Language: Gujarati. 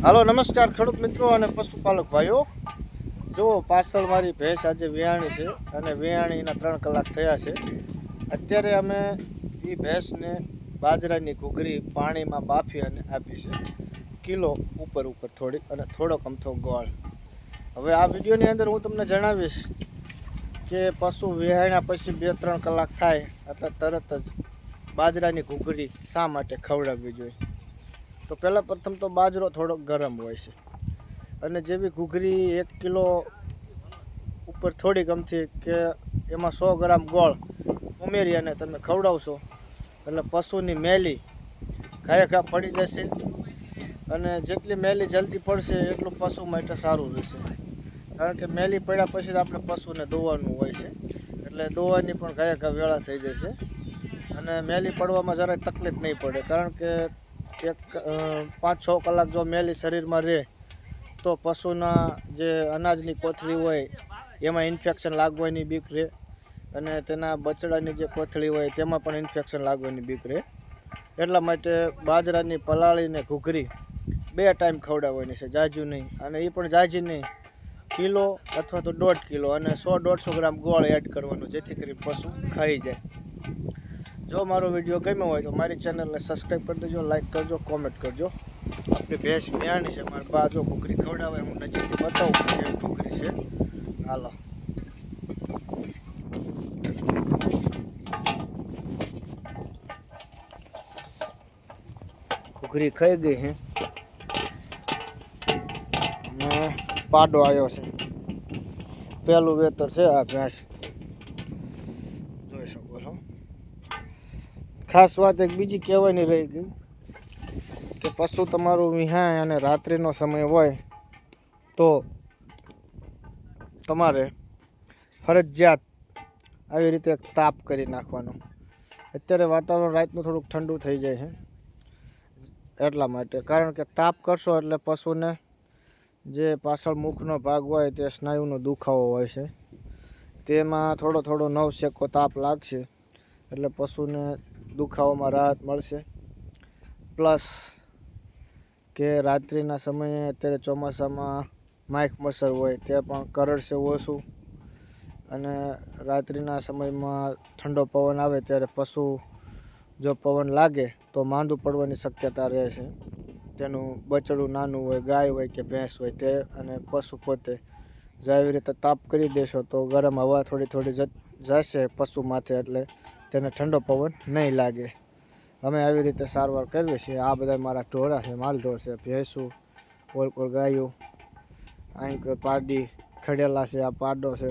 હાલો નમસ્કાર ખેડૂત મિત્રો અને પશુપાલક ભાઈઓ। જો પાછળ મારી ભેંસ આજે વિયાણી છે અને વિયાણીના 3 કલાક થયા છે। અત્યારે અમે એ ભેંસને બાજરાની ઘૂઘરી પાણીમાં બાફી અને આપી છે, કિલો ઉપર થોડી અને થોડોક અમથો ગોળ। હવે આ વિડીયોની અંદર હું તમને જણાવીશ કે પશુ વિયાણ્યા પછી 2-3 કલાક થાય એટલે તરત જ બાજરાની ઘૂઘરી શા માટે ખવડાવવી જોઈએ। તો પહેલાં પ્રથમ તો બાજરો થોડો ગરમ હોય છે અને જેવી ઘૂઘરી 1 કિલો ઉપર થોડીક અમથી કે એમાં 100 ગ્રામ ગોળ ઉમેરી અને તમે ખવડાવશો એટલે પશુની મેલી ઘા પડી જશે અને જેટલી મેલી જલ્દી પડશે એટલું પશુ માટે સારું રહેશે। કારણ કે મેલી પડ્યા પછી જ આપણે પશુને દોવાનું હોય છે એટલે દોવાની પણ ઘા વેળા થઈ જશે અને મેલી પડવામાં જરાય તકલીફ નહીં પડે। કારણ કે 5-6 કલાક જો મેલી શરીરમાં રહે તો પશુના જે અનાજની કોથળી હોય એમાં ઇન્ફેક્શન લાગવાની બીક રહે અને તેના બચડાની જે કોથળી હોય તેમાં પણ ઇન્ફેક્શન લાગવાની બીક રહે। એટલા માટે બાજરાની પલાળીને ઘૂઘરી 2 ટાઈમ ખવડાવવાની છે, જાજુ નહીં, અને એ પણ જાજી નહીં, કિલો અથવા તો 1.5 કિલો અને 100-150 ગ્રામ ગોળ એડ કરવાનો જેથી કરી પશુ ખાઈ જાય। જો મારો વિડીયો ગમ્યો હોય તો મારી ચેનલને સબસ્ક્રાઈબ કરી દેજો, લાઈક કરજો, કોમેન્ટ કરજો। આપણી ભેંસ વિયાણી છે, મારી બા જો ઘૂઘરી ખવડાવે, હું નજીકથી બતાવું કેવી ઘૂઘરી છે। હાલો ઘૂઘરી ખાઈ ગઈ છે અને પાડો આવ્યો છે, પહેલું વેતર છે આ ભેંસ, જોઈ શકો છો। ખાસ વાત એક બીજી કહેવાની રહી ગઈ કે પશુ તમારું વિહાય અને રાત્રિનો સમય હોય તો તમારે ફરજિયાત આવી રીતે એક તાપ કરી નાખવાનો। અત્યારે વાતાવરણ રાતનું થોડુંક ઠંડુ થઈ જાય છે એટલા માટે, કારણ કે તાપ કરશો એટલે પશુને જે પાછળ મુખનો ભાગ હોય તે સ્નાયુનો દુખાવો હોય છે, તેમાં થોડો નવશેકો તાપ લાગશે એટલે પશુને દુખાવામાં રાહત મળશે। પ્લસ કે રાત્રિના સમયે અત્યારે ચોમાસામાં માઇક મચ્છર હોય તે પણ કરડશે ઓછું અને રાત્રિના સમયમાં ઠંડો પવન આવે ત્યારે પશુ જો પવન લાગે તો માંદું પડવાની શક્યતા રહે છે। તેનું બચડું નાનું હોય, ગાય હોય કે ભેંસ હોય તે, અને પશુ પોતે જો આવી રીતે તાપ કરી દેશો તો ગરમ હવા થોડી જશે પશુ માથે એટલે તેને ઠંડો પવન નહીં લાગે। અમે આવી રીતે સારવાર કરીએ છીએ। આ બધા મારા ઢોરા છે, માલ ઢોર છે, ભેંસું, કોલ ગાયું, અહીં કોઈ પાડી ખડેલા છે, આ પાડો છે।